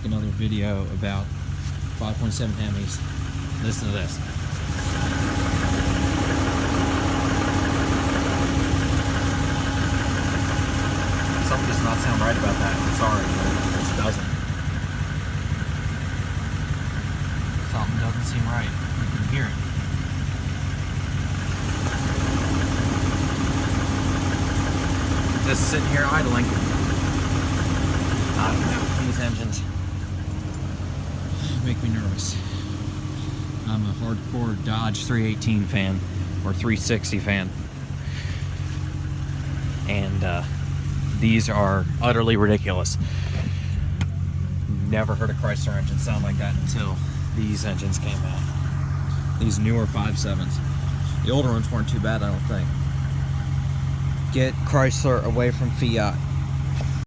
make another video about 5.7 Hemis. Listen to this. Something does not sound right about that. I'm sorry, but it just doesn't. Something doesn't seem right. You can hear it. Just sitting here idling. I don't know. These engines make me nervous. I'm a hardcore Dodge 318 fan, or 360 fan. And these are utterly ridiculous. Never heard a Chrysler engine sound like that until these engines came out. These newer 5.7s. The older ones weren't too bad, I don't think. Get Chrysler away from Fiat.